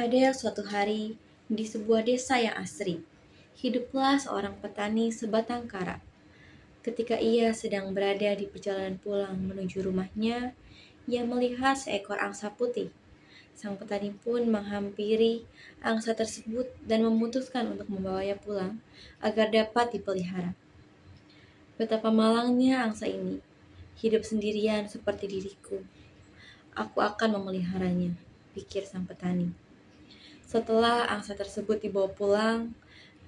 Pada suatu hari, di sebuah desa yang asri, hiduplah seorang petani sebatang kara. Ketika ia sedang berada di perjalanan pulang menuju rumahnya, ia melihat seekor angsa putih. Sang petani pun menghampiri angsa tersebut dan memutuskan untuk membawanya pulang agar dapat dipelihara. Betapa malangnya angsa ini, hidup sendirian seperti diriku. Aku akan memeliharanya, pikir sang petani. Setelah angsa tersebut dibawa pulang,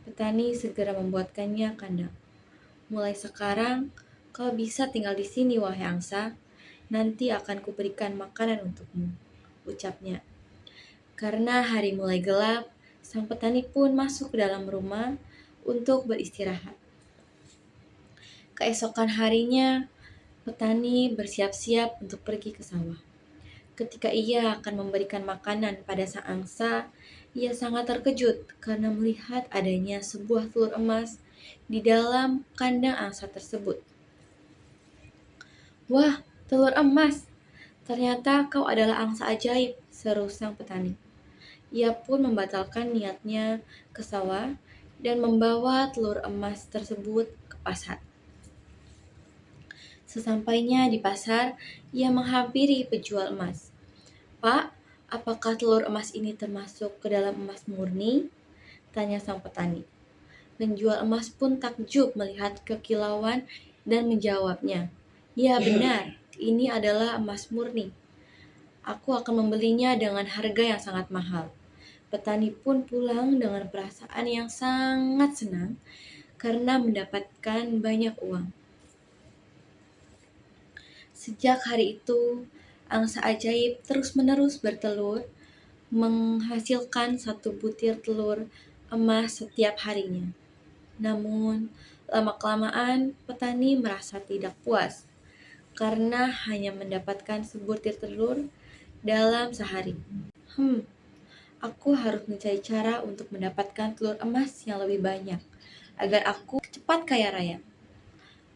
petani segera membuatkannya kandang. Mulai sekarang, kau bisa tinggal di sini, wahai angsa. Nanti akan kuberikan makanan untukmu, ucapnya. Karena hari mulai gelap, sang petani pun masuk ke dalam rumah untuk beristirahat. Keesokan harinya, petani bersiap-siap untuk pergi ke sawah. Ketika ia akan memberikan makanan pada sang angsa, ia sangat terkejut karena melihat adanya sebuah telur emas di dalam kandang angsa tersebut. "Wah, telur emas! Ternyata kau adalah angsa ajaib," seru sang petani. Ia pun membatalkan niatnya ke sawah dan membawa telur emas tersebut ke pasar. Sesampainya di pasar, ia menghampiri penjual emas. "Pak, apakah telur emas ini termasuk ke dalam emas murni?" tanya sang petani. Penjual emas pun takjub melihat kekilauan dan menjawabnya, "Ya benar, ini adalah emas murni. Aku akan membelinya dengan harga yang sangat mahal." Petani pun pulang dengan perasaan yang sangat senang karena mendapatkan banyak uang. Sejak hari itu, angsa ajaib terus-menerus bertelur, menghasilkan satu butir telur emas setiap harinya. Namun, lama-kelamaan petani merasa tidak puas karena hanya mendapatkan sebutir telur dalam sehari. Aku harus mencari cara untuk mendapatkan telur emas yang lebih banyak agar aku cepat kaya raya.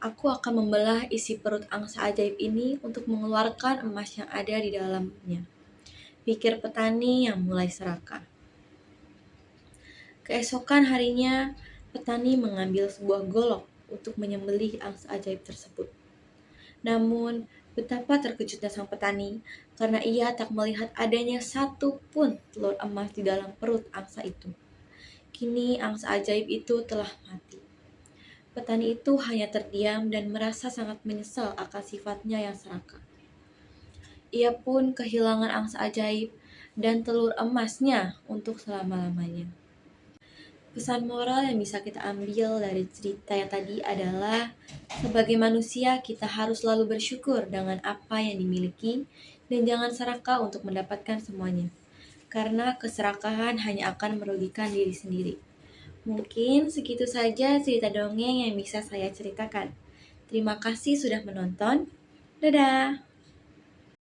Aku akan membelah isi perut angsa ajaib ini untuk mengeluarkan emas yang ada di dalamnya, pikir petani yang mulai serakah. Keesokan harinya, petani mengambil sebuah golok untuk menyembelih angsa ajaib tersebut. Namun, betapa terkejutnya sang petani karena ia tak melihat adanya satu pun telur emas di dalam perut angsa itu. Kini angsa ajaib itu telah mati. Petani itu hanya terdiam dan merasa sangat menyesal akan sifatnya yang serakah. Ia pun kehilangan angsa ajaib dan telur emasnya untuk selama-lamanya. Pesan moral yang bisa kita ambil dari cerita yang tadi adalah sebagai manusia kita harus selalu bersyukur dengan apa yang dimiliki dan jangan serakah untuk mendapatkan semuanya. Karena keserakahan hanya akan merugikan diri sendiri. Mungkin segitu saja cerita dongeng yang bisa saya ceritakan. Terima kasih sudah menonton. Dadah!